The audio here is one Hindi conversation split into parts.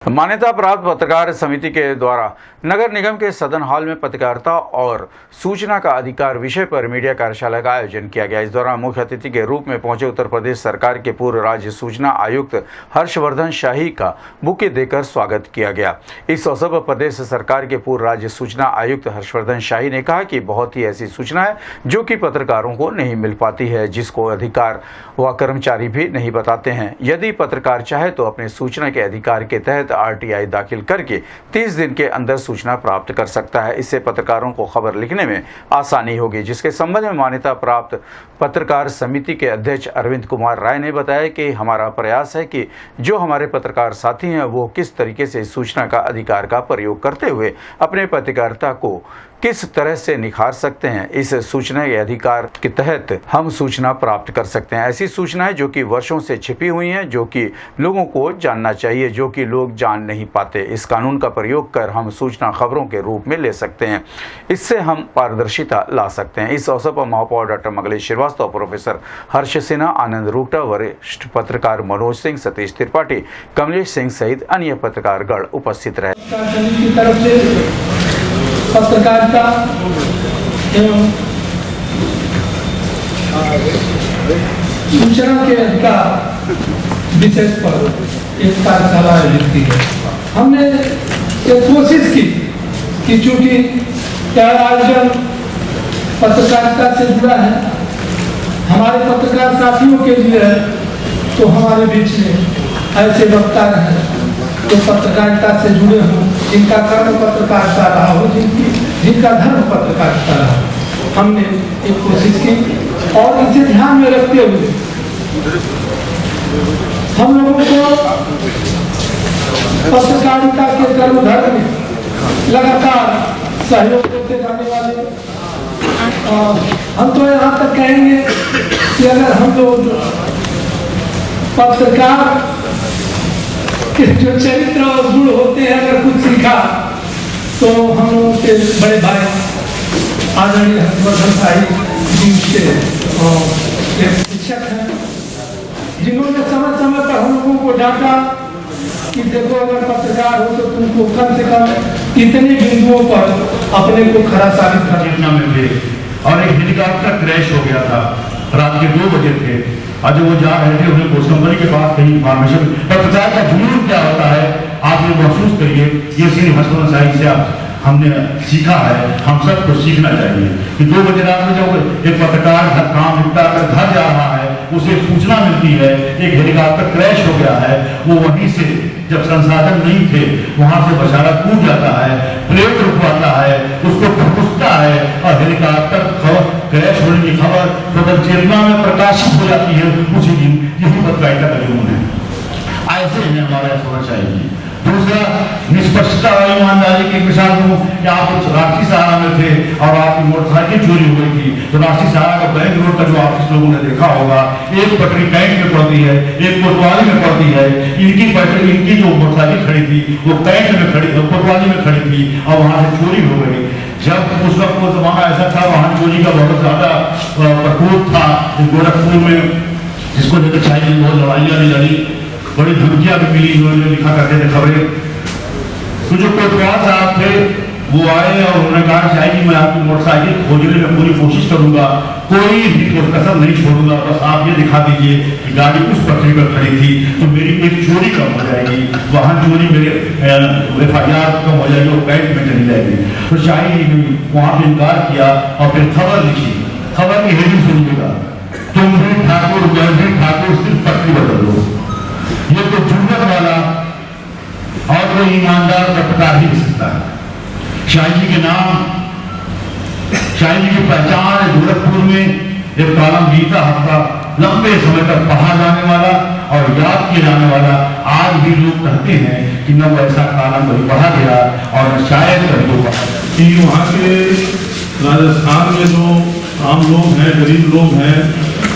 मान्यता प्राप्त पत्रकार समिति के द्वारा नगर निगम के सदन हॉल में पत्रकारिता और सूचना का अधिकार विषय पर मीडिया कार्यशाला का आयोजन किया गया। इस दौरान मुख्य अतिथि के रूप में पहुंचे उत्तर प्रदेश सरकार के पूर्व राज्य सूचना आयुक्त हर्षवर्धन शाही का बुके देकर स्वागत किया गया। इस अवसर पर प्रदेश सरकार के पूर्व राज्य सूचना आयुक्त हर्षवर्धन शाही ने कहा कि बहुत ही ऐसी सूचना है जो कि पत्रकारों को नहीं मिल पाती है, जिसको अधिकार व कर्मचारी भी नहीं बताते हैं। यदि पत्रकार चाहे तो अपने सूचना के अधिकार के तहत RTI दाखिल करके 30 दिन के अंदर सूचना प्राप्त कर सकता है। इससे पत्रकारों को खबर लिखने में आसानी होगी, जिसके संबंध में मान्यता प्राप्त पत्रकार समिति के अध्यक्ष अरविंद कुमार राय ने बताया कि हमारा प्रयास है कि जो हमारे पत्रकार साथी हैं वो किस तरीके से सूचना का अधिकार का प्रयोग करते हुए अपने पत्रकारिता को किस तरह से निखार सकते हैं। इस सूचना के अधिकार के तहत हम सूचना प्राप्त कर सकते हैं। ऐसी सूचनाएं जो कि वर्षों से छिपी हुई हैं, जो कि लोगों को जानना चाहिए, जो कि लोग जान नहीं पाते। इस कानून का प्रयोग कर हम सूचना खबरों के रूप में ले सकते हैं। इससे हम पारदर्शिता ला सकते हैं। इस अवसर पर महापौर डॉक्टर मंगलेश श्रीवास्तव, प्रोफेसर हर्ष सिन्हा, आनंद रूटा, वरिष्ठ पत्रकार मनोज सिंह, सतीश त्रिपाठी, कमलेश सिंह सहित अन्य पत्रकारगण उपस्थित रहे। पत्रकारिता एवं सूचना के अधिकार विषय पर एक कार्यशाला आयोजित की है। हमने ये कोशिश की कि चूंकि आयोजन पत्रकारिता से जुड़ा है, हमारे पत्रकार साथियों के लिए है, तो हमारे बीच में ऐसे वक्ता रहे जो पत्रकारिता से जुड़े हों, जिनका कर्म पत्रकारिता रहा हो, जिनका धर्म पत्रकारिता रहा हो। हमने एक कोशिश की और इसे ध्यान में रखते हुए हम लोगों को पत्रकारिता के कर्म धर्म में लगातार सहयोग देते जाने वाले, हम तो यहाँ तक कहेंगे कि अगर हम लोग पत्रकार के जो चरित्र और गुण होते हैं अगर कुछ सीखा तो हम लोगों के बड़े भाई आदरणीय हर्षवर्धन शाही जी से एक शिक्षक हैं, जिन्होंने समय समय पर हम लोगों को डांटा कि देखो अगर पत्रकार हो तो तुमको कम से कम इतने बिंदुओं पर अपने को खरा साबित करना में थे। और एक हेलीकॉप्टर क्रैश हो गया था, रात के 2 बजे थे। आज वो जा रहे थे, उन्हें पोस्ट कंपनी के पास कहीं इन्फॉर्मेशन। पत्रकार का जुनून क्या होता है आप ये महसूस करिए। ये श्री हर्षवर्धन शाही से हमने सीखा है, हम सबको सीखना चाहिए कि 2 बजे रात में जब एक पत्रकार काम निपटा कर घर जा रहा है, उसे सूचना मिलती है एक हेलीकॉप्टर क्रैश हो गया है। वो वहीं से जब संसाधन नहीं थे वहां से बेचारा कूद जाता है, प्लेट रुकवाता है, उसको घुसता है और हेलीकॉप्टर क्रैश होने की खबर स्वतंत्र चेतना में प्रकाशित हो जाती है उसी दिन। यही पत्रकारिता का जुनून है, ऐसे ही हमारा होना चाहिए। दूसरा, निष्पक्षता और ईमानदारी की मिसाल दूं कि आप राष्ट्रीय सहारा में थे और आपकी मोटरसाइकिल चोरी हो गई थी, तो राष्ट्रीय सहारा का बैंक रोड का जो ऑफिस लोगों ने देखा होगा, एक पटरी कैंट में पड़ती है, एक कोतवाली में पड़ती है। इनकी जो मोटरसाइकिल खड़ी थी वो कैंट में खड़ी, कोतवाली में खड़ी थी और वहां से चोरी हो गई। जब उस वक्त वो जमाना ऐसा था, वहां चोरी का बहुत ज्यादा प्रकोप था। गोरखपुर में जिसको लेकर चाहिए बहुत लड़ाइयां भी लड़ी, बड़ी धमकियां भी मिली, उन्होंने लिखा करते थे खबरें। तो जो कोतवाल साहब थे वो आए और उन्होंने कहा शायद मैं आपकी मोटरसाइकिल खोजने में पूरी कोशिश करूंगा, कोई भी कसर नहीं छोड़ूंगा, बस आप ये दिखा दीजिए कि गाड़ी उस पटरी पर खड़ी थी तो मेरी एक चोरी कम हो जाएगी, वाहन चोरी मेरे FIR कम हो जाएगी और बैंक में चली जाएगी। तो शाही ने वहां पर इनकार किया और फिर खबर लिखी। खबर की हेडिंग सुनिएगा, तुम भी ठाकुर मैं भी ठाकुर सिर्फ पटरी बदल दो। ये तो जुर्मत वाला और कोई ईमानदार पत्रकार ही हो सकता है। शाही जी के नाम, शाही जी की पहचान है गोरखपुर में एक कॉलम गीता हफ्ता लंबे समय तक पढ़ा जाने वाला और याद किया जाने वाला। आज भी लोग कहते हैं कि न वो ऐसा कॉलम कभी पढ़ा गया और शायद कभी वो पढ़ा कि वहाँ के राजस्थान में जो आम लोग हैं, गरीब लोग हैं,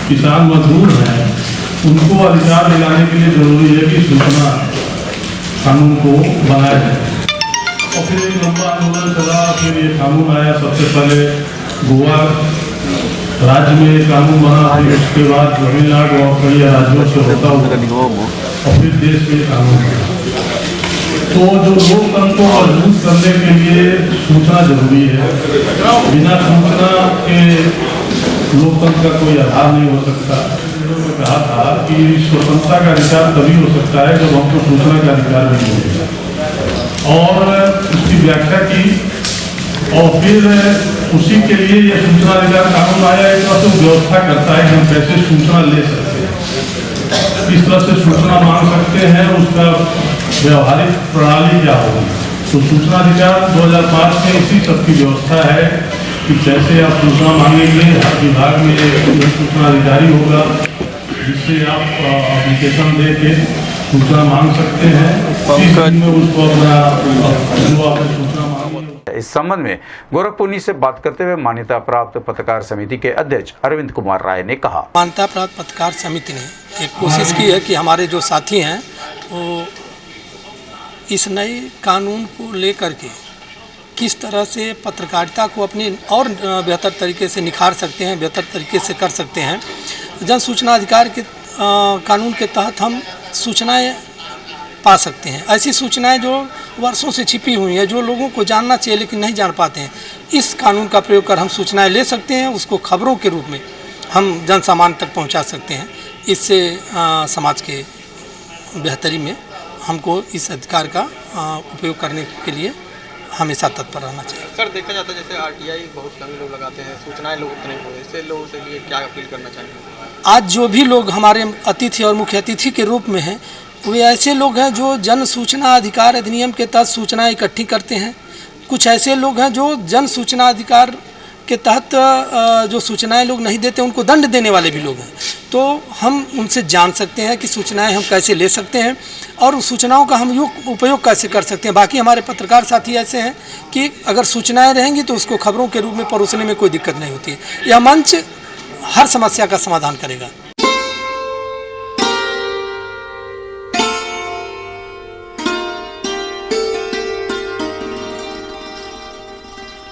किसान मजदूर हैं, उनको अधिकार दिलाने के लिए जरूरी है कि सूचना कानून को बनाया जाए। और फिर एक लंबा आंदोलन चला, फिर ये कानून आया। सबसे पहले गोवा राज्य में कानून बना, फिर उसके बाद तमिलनाडु और कई राज्यों से होता हुआ और फिर देश में कानून बना। तो जो लोकतंत्र को मजबूत करने के लिए सूचना जरूरी है। बिना सूचना के लोकतंत्र का कोई आधार नहीं हो सकता। उन्होंने कहा था कि स्वतंत्रता का अधिकार तभी हो सकता है जब हमको सूचना का अधिकार भी मिलेगा, और उसकी व्याख्या की। और फिर उसी के लिए यह सूचना अधिकार कानून आया, एक तरह से व्यवस्था करता है कि हम कैसे सूचना ले सकते हैं, किस तरह से सूचना मांग सकते हैं, उसका व्यवहारिक प्रणाली क्या होगी। तो सूचना अधिकार 2005 में इसी सब की व्यवस्था है कि कैसे आप सूचना मांगेंगे। हर विभाग में एक सूचना अधिकारी होगा जिससे आप एप्लीकेशन दे के सूचना मांग सकते हैं। इस दिन में उसको अपना जो आपने सूचना मांगी। इस संबंध में गोरखपुर से बात करते हुए मान्यता प्राप्त पत्रकार समिति के अध्यक्ष अरविंद कुमार राय ने कहा, मान्यता प्राप्त पत्रकार समिति ने एक कोशिश की है कि हमारे जो साथी हैं वो इस नए कानून को लेकर के किस तरह से पत्रकारिता को अपनी और बेहतर तरीके से निखार सकते हैं, बेहतर तरीके से कर सकते हैं। जन सूचना अधिकार के कानून के तहत हम सूचनाएं पा सकते हैं, ऐसी सूचनाएं जो वर्षों से छिपी हुई हैं, जो लोगों को जानना चाहिए लेकिन नहीं जान पाते हैं। इस कानून का प्रयोग कर हम सूचनाएं ले सकते हैं, उसको खबरों के रूप में हम जन सामान्य तक पहुंचा सकते हैं। इससे समाज के बेहतरी में हमको इस अधिकार का उपयोग करने के लिए हमेशा तत्पर रहना चाहिए। सर, देखा जाता है जैसे RTI बहुत कम लोग लगाते हैं, सूचनाएं लोग उतने हुए, इससे लोगों से लिए क्या अपील करना चाहेंगे? आज जो भी लोग हमारे अतिथि और मुख्य अतिथि के रूप में हैं वे ऐसे लोग हैं जो जन सूचना अधिकार अधिनियम के तहत सूचनाएं इकट्ठी करते हैं। कुछ ऐसे लोग हैं जो जन सूचना अधिकार के तहत जो सूचनाएं लोग नहीं देते उनको दंड देने वाले भी लोग हैं। तो हम उनसे जान सकते हैं कि सूचनाएं हम कैसे ले सकते हैं और उस सूचनाओं का हम उपयोग कैसे कर सकते हैं। बाकी हमारे पत्रकार साथी ऐसे हैं कि अगर सूचनाएं रहेंगी तो उसको खबरों के रूप में परोसने में कोई दिक्कत नहीं होती है। यह मंच हर समस्या का समाधान करेगा।